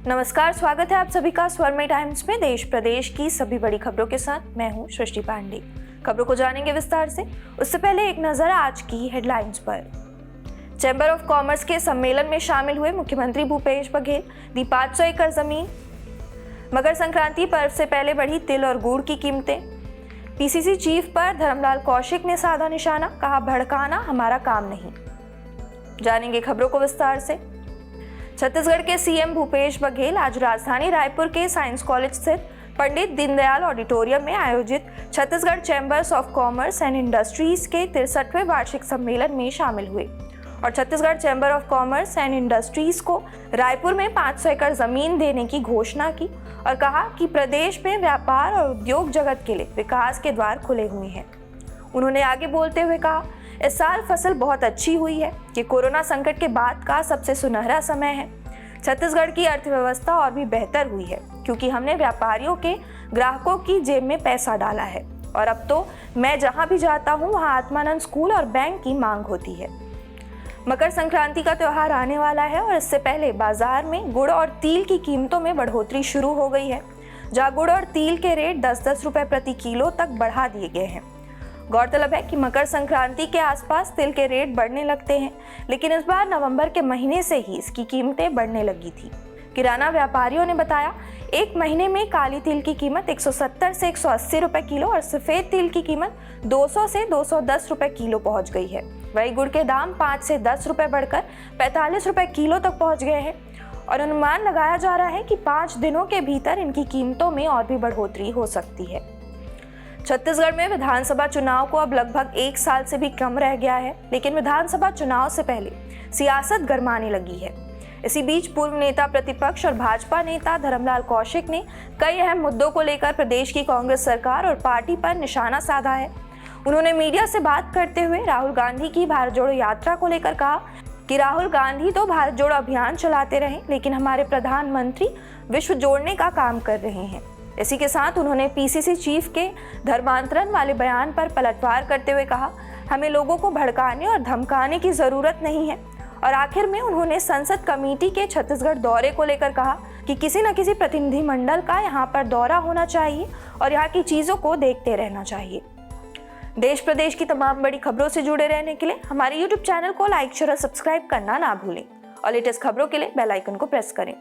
नमस्कार, स्वागत है आप सभी का स्वरमय टाइम्स में देश प्रदेश की सभी बड़ी खबरों के साथ मैं हूं सृष्टि पांडे। खबरों को जानेंगे विस्तार से, उससे पहले एक नजर आज की हेडलाइंस पर। चैम्बर ऑफ कॉमर्स के सम्मेलन में शामिल हुए मुख्यमंत्री भूपेश बघेल, दी 500 एकड़ जमीन। मकर संक्रांति पर्व से पहले बढ़ी तिल और गुड़ की कीमतें। पीसीसी चीफ पर धर्मलाल कौशिक ने साधा निशाना, कहा भड़काना हमारा काम नहीं। जानेंगे खबरों को विस्तार से। छत्तीसगढ़ के सीएम भूपेश बघेल आज राजधानी रायपुर के साइंस कॉलेज स्थित पंडित दीनदयाल ऑडिटोरियम में आयोजित Chhattisgarh chambers of commerce and industries के 63वें वार्षिक सम्मेलन में शामिल हुए और Chhattisgarh chamber of commerce and industries को रायपुर में 500 एकड़ जमीन देने की घोषणा की और कहा कि प्रदेश में व्यापार और उद्योग जगत के लिए विकास के द्वार खुले हुए हैं। उन्होंने आगे बोलते हुए कहा, इस साल फसल बहुत अच्छी हुई है। ये कोरोना संकट के बाद का सबसे सुनहरा समय है। छत्तीसगढ़ की अर्थव्यवस्था और भी बेहतर हुई है क्योंकि हमने व्यापारियों के ग्राहकों की जेब में पैसा डाला है और अब तो मैं जहां भी जाता हूं वहां आत्मानंद स्कूल और बैंक की मांग होती है। मकर संक्रांति का त्यौहार आने वाला है और इससे पहले बाजार में गुड़ और तिल की कीमतों में बढ़ोतरी शुरू हो गई है, जहां गुड़ और तिल के रेट 10-10 रुपए प्रति किलो तक बढ़ा दिए गए हैं। गौरतलब है कि मकर संक्रांति के आसपास तिल के रेट बढ़ने लगते हैं, लेकिन इस बार नवंबर के महीने से ही इसकी कीमतें बढ़ने लगी थी। किराना व्यापारियों ने बताया, एक महीने में काली तिल की कीमत 170 से 180 रुपए किलो और सफेद तिल की कीमत 200 से 210 रुपए किलो पहुंच गई है। वही गुड़ के दाम 5 से 10 रुपए बढ़कर 45 रुपए किलो तक पहुंच गए हैं और अनुमान लगाया जा रहा है कि 5 दिनों के भीतर इनकी कीमतों में और भी बढ़ोतरी हो सकती है। छत्तीसगढ़ में विधानसभा चुनाव को अब लगभग 1 साल से भी कम रह गया है, लेकिन विधानसभा चुनाव से पहले सियासत गरमाने लगी है। इसी बीच पूर्व नेता प्रतिपक्ष और भाजपा नेता धर्मलाल कौशिक ने कई अहम मुद्दों को लेकर प्रदेश की कांग्रेस सरकार और पार्टी पर निशाना साधा है। उन्होंने मीडिया से बात करते हुए राहुल गांधी की भारत जोड़ो यात्रा को लेकर कहा कि राहुल गांधी तो भारत जोड़ो अभियान चलाते रहे, लेकिन हमारे प्रधानमंत्री विश्व जोड़ने का काम कर रहे हैं। इसी के साथ उन्होंने पीसीसी चीफ के धर्मांतरण वाले बयान पर पलटवार करते हुए कहा, हमें लोगों को भड़काने और धमकाने की जरूरत नहीं है। और आखिर में उन्होंने संसद कमेटी के छत्तीसगढ़ दौरे को लेकर कहा कि किसी न किसी प्रतिनिधिमंडल का यहाँ पर दौरा होना चाहिए और यहाँ की चीजों को देखते रहना चाहिए। देश प्रदेश की तमाम बड़ी खबरों से जुड़े रहने के लिए हमारे YouTube चैनल को लाइक, शेयर और सब्सक्राइब करना ना भूलें और लेटेस्ट खबरों के लिए बेल आइकन को प्रेस करें।